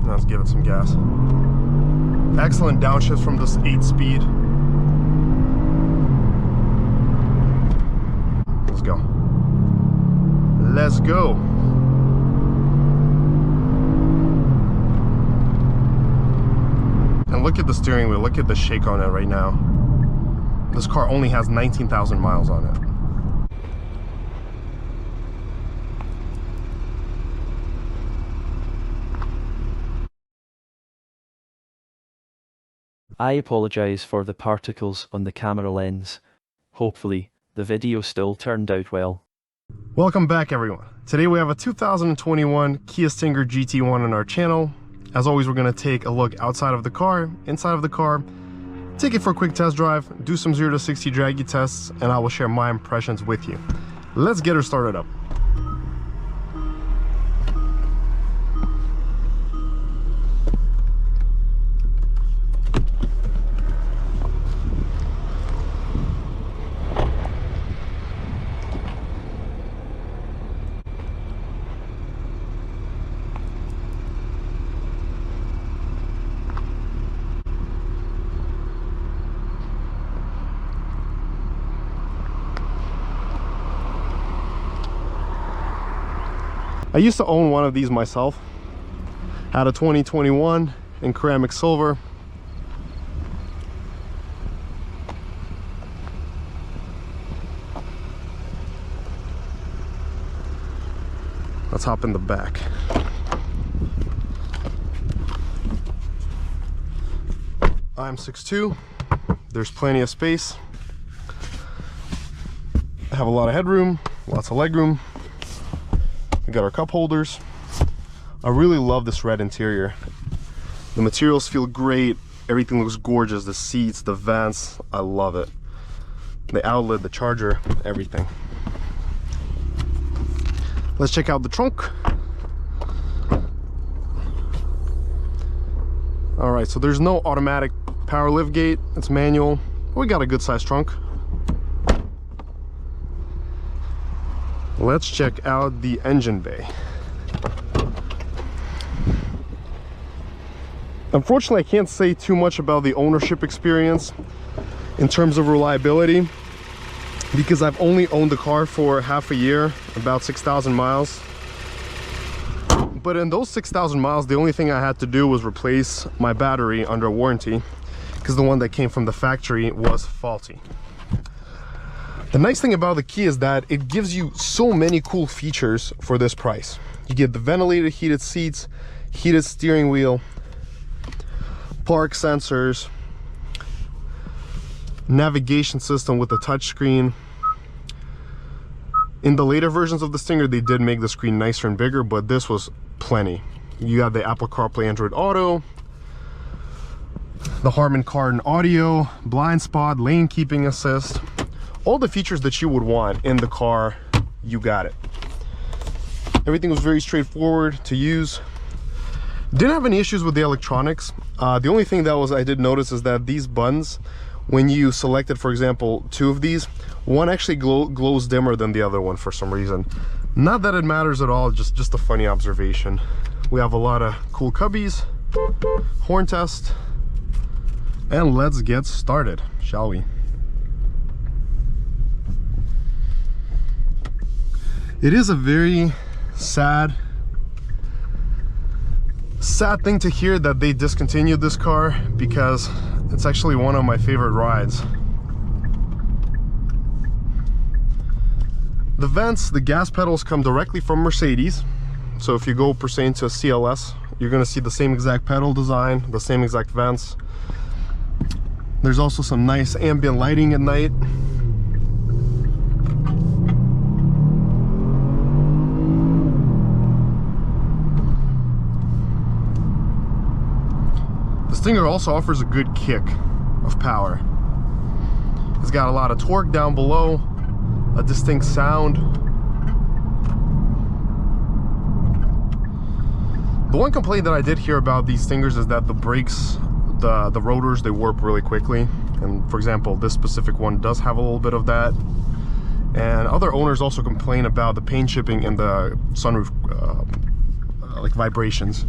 Let's give it some gas. Excellent downshift from this 8-speed. Let's go. Let's go. And look at the steering wheel. Look at the shake on it right now. This car only has 19,000 miles on it. I apologise for the particles on the camera lens. Hopefully, the video still turned out well. Welcome back, everyone. Today we have a 2021 Kia Stinger GT1 on our channel. As always, we're going to take a look outside of the car, inside of the car, take it for a quick test drive, do some 0 to 60 Dragy tests, and I will share my impressions with you. Let's get her started up. I used to own one of these myself. Had a 2021 in ceramic silver. Let's hop in the back. I'm 6'2". There's plenty of space. I have a lot of headroom, lots of legroom. We got our cup holders. I really love this red interior. The materials feel great. Everything looks gorgeous. The seats, the vents, I love it. The outlet, the charger, everything. Let's check out the trunk. All right, so there's no automatic power lift gate. It's manual. We got a good sized trunk. Let's check out the engine bay. Unfortunately, I can't say too much about the ownership experience in terms of reliability because I've only owned the car for half a year, about 6,000 miles. But in those 6,000 miles, the only thing I had to do was replace my battery under warranty because the one that came from the factory was faulty. The nice thing about the Kia is that it gives you so many cool features for this price. You get the ventilated heated seats, heated steering wheel, park sensors, navigation system with a touchscreen. In the later versions of the Stinger, they did make the screen nicer and bigger, but this was plenty. You got the Apple CarPlay, Android Auto, the Harman Kardon audio, blind spot, lane keeping assist. All the features that you would want in the car, you got it. Everything was very straightforward to use. Didn't have any issues with the electronics. The only thing that I did notice is that these buttons, when you selected, for example, two of these, one actually glows dimmer than the other one for some reason. Not that it matters at all, just a funny observation. We have a lot of cool cubbies, horn test, and let's get started, shall we? It is a very sad thing to hear that they discontinued this car because it's actually one of my favorite rides. The vents, the gas pedals come directly from Mercedes. So if you go per se into a CLS, you're going to see the same exact pedal design, the same exact vents. There's also some nice ambient lighting at night. Stinger also offers a good kick of power. It's got a lot of torque down below, a distinct sound. The one complaint that I did hear about these Stingers is that the brakes, the rotors, they warp really quickly. And for example, this specific one does have a little bit of that. And other owners also complain about the paint chipping in the sunroof like vibrations.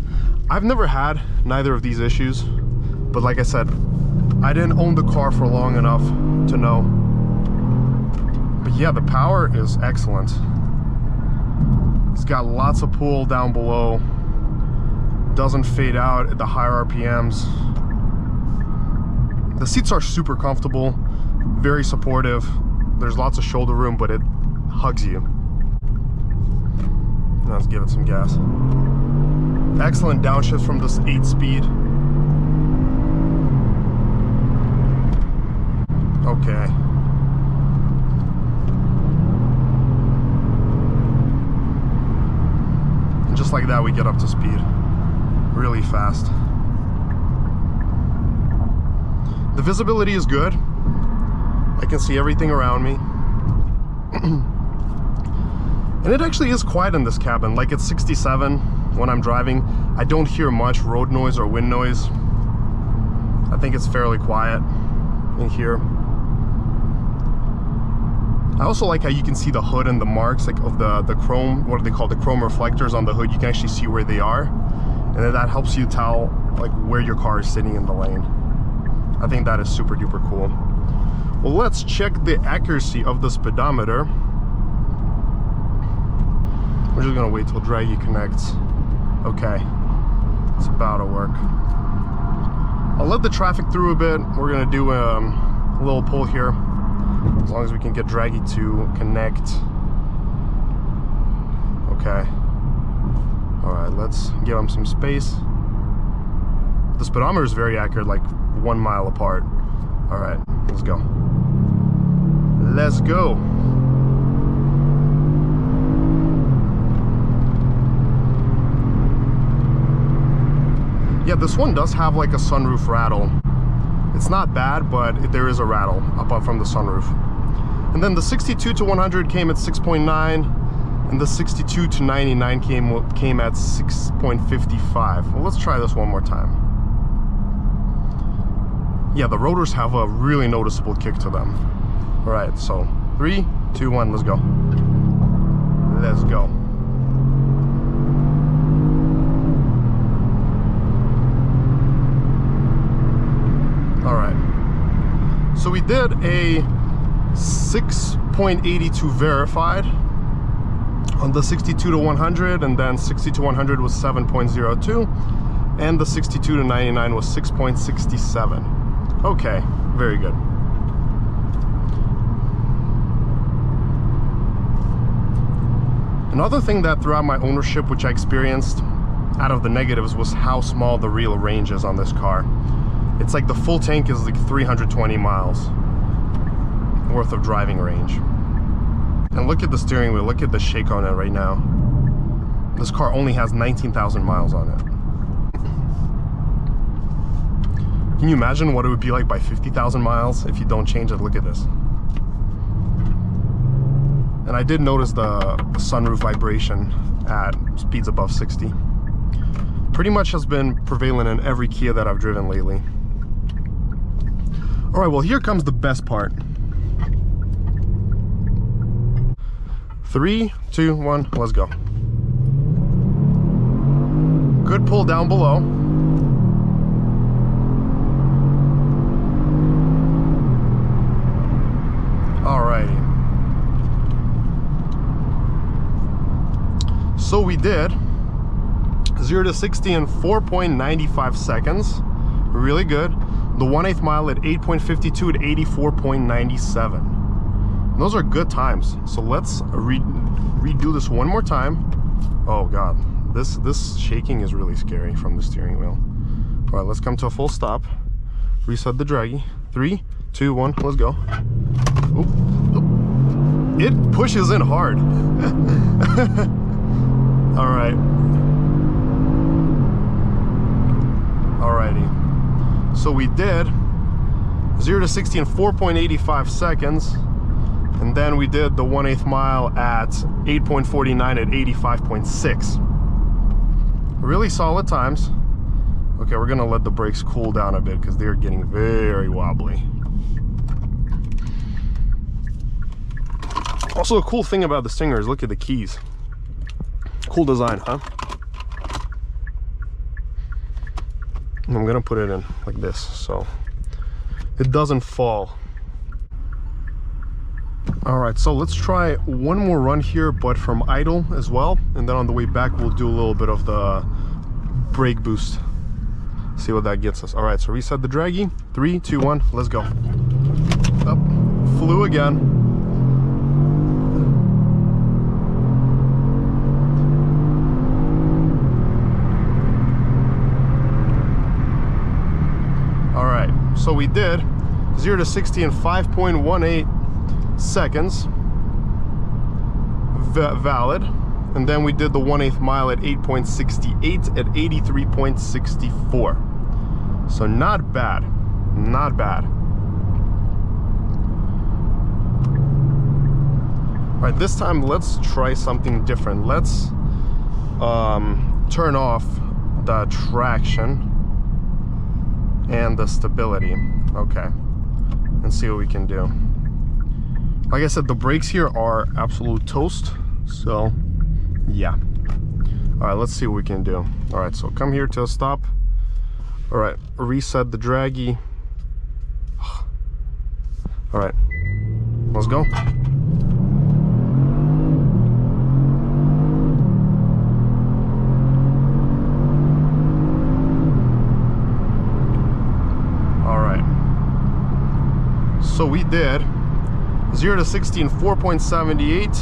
I've never had neither of these issues, but like I said, I didn't own the car for long enough to know. But yeah, the power is excellent. It's got lots of pull down below. Doesn't fade out at the higher RPMs. The seats are super comfortable, very supportive. There's lots of shoulder room, but it hugs you. Now let's give it some gas. Excellent downshift from this 8-speed. Okay. And just like that, we get up to speed really fast. The visibility is good. I can see everything around me. And it actually is quiet in this cabin. Like at 67 when I'm driving, I don't hear much road noise or wind noise. I think it's fairly quiet in here. I also like how you can see the hood and the marks like of the chrome, what do they call, the chrome reflectors on the hood. You can actually see where they are, and then that helps you tell like where your car is sitting in the lane. I think that is super duper cool. Well, let's check the accuracy of the speedometer. We're just gonna wait till Dragy connects. Okay, it's about to work. I'll let the traffic through a bit. We're gonna do a little pull here, as long as we can get Dragy to connect. Okay. All right, let's give him some space. The speedometer is very accurate, like 1 mile apart. All right, let's go. Let's go. Yeah, this one does have like a sunroof rattle. It's not bad, but there is a rattle up from the sunroof. And then the 62 to 100 came at 6.9, and the 62 to 99 came at 6.55. Well, let's try this one more time. Yeah, the rotors have a really noticeable kick to them. All right, so 3, 2, 1, let's go. Let's go. All right, so we did a 6.82 verified on the 62 to 100, and then 60 to 100 was 7.02, and the 62 to 99 was 6.67. Okay, very good. Another thing that throughout my ownership, which I experienced out of the negatives, was how small the real range is on this car. It's like the full tank is like 320 miles worth of driving range. And look at the steering wheel, look at the shake on it right now. This car only has 19,000 miles on it. Can you imagine what it would be like by 50,000 miles if you don't change it? Look at this. And I did notice the sunroof vibration at speeds above 60. Pretty much has been prevalent in every Kia that I've driven lately. All right, well, here comes the best part. 3, 2, 1, let's go. Good pull down below. Alrighty. So we did 0 to 60 in 4.95 seconds. Really good. The 1/8 mile at 8.52 at 84.97. Those are good times. So let's redo this one more time. Oh God, this shaking is really scary from the steering wheel. All right, let's come to a full stop. Reset the Dragy. 3, 2, 1, let's go. Oop, oop. It pushes in hard. All right. Alrighty. So we did 0 to 60 in 4.85 seconds. And then we did the 1/8 mile at 8.49 at 85.6. Really solid times. Okay, we're gonna let the brakes cool down a bit because they're getting very wobbly. Also, a cool thing about the Stinger is look at the keys. Cool design, huh? I'm gonna put it in like this so it doesn't fall. All right, so let's try one more run here, but from idle as well, and then on the way back we'll do a little bit of the brake boost, see what that gets us. All right, so reset the Dragy. 3, 2, 1, let's go. Up, flew again. All right, so we did 0 to 60 in 5.18 seconds, valid, and then we did the 1/8 mile at 8.68 at 83.64. So not bad, not bad. All right, this time let's try something different. Let's turn off the traction and the stability, okay, and see what we can do. Like I said, the brakes here are absolute toast, so yeah. All right, let's see what we can do. All right, so come here to a stop. All right, reset the Dragy. All right, let's go. All right, so we did 0 to 60 in 4.78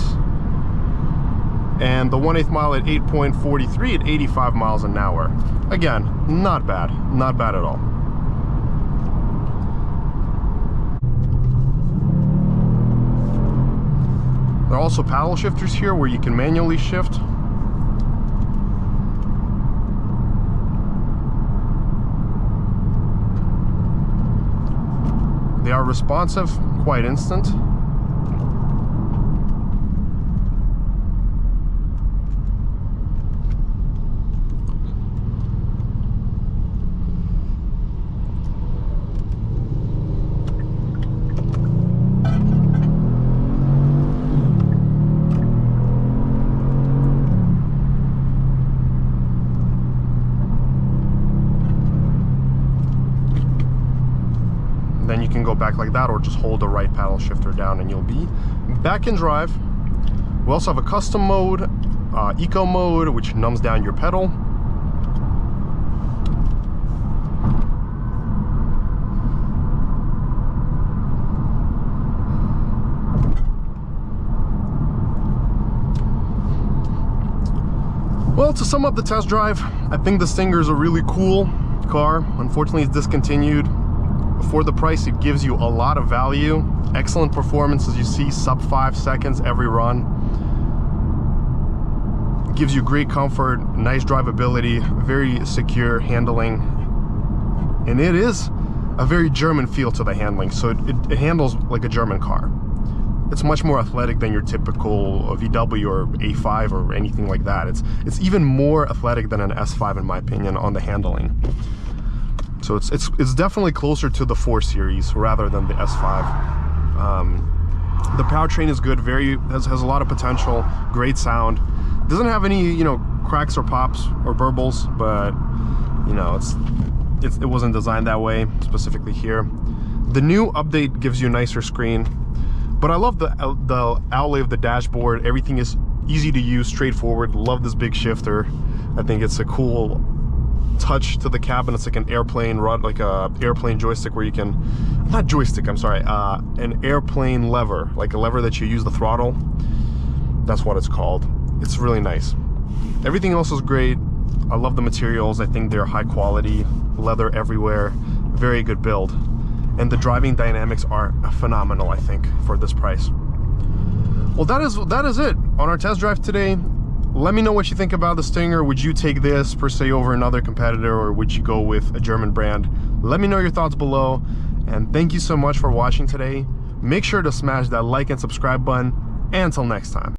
and the 1/8 mile at 8.43 at 85 miles an hour. Again, not bad, not bad at all. There are also paddle shifters here where you can manually shift. They are responsive, quite instant. Then you can go back like that, or just hold the right paddle shifter down and you'll be back in drive. We also have a custom mode, eco mode, which numbs down your pedal. Well, to sum up the test drive, I think the Stinger is a really cool car. Unfortunately, it's discontinued. For the price, it gives you a lot of value. Excellent performance, as you see, sub 5 seconds every run. Gives you great comfort, nice drivability, very secure handling. And it is a very German feel to the handling, so it handles like a German car. It's much more athletic than your typical VW or A5 or anything like that. It's even more athletic than an S5 in my opinion on the handling. So it's definitely closer to the 4 Series rather than the S5. The powertrain is good, has a lot of potential, great sound. Doesn't have any, you know, cracks or pops or burbles, but you know, it wasn't designed that way specifically here. The new update gives you a nicer screen, but I love the outlay of the dashboard. Everything is easy to use, straightforward. Love this big shifter. I think it's a cool touch to the cabin. It's like an airplane rod, like a airplane joystick where you can, not joystick, I'm sorry, an airplane lever, like a lever that you use the throttle. That's what it's called. It's really nice. Everything else is great. I love the materials. I think they're high quality, leather everywhere, very good build. And the driving dynamics are phenomenal, I think, for this price. Well, that is it on our test drive today. Let me know what you think about the Stinger. Would you take this per se over another competitor, or would you go with a German brand? Let me know your thoughts below, and thank you so much for watching today. Make sure to smash that like and subscribe button, and until next time.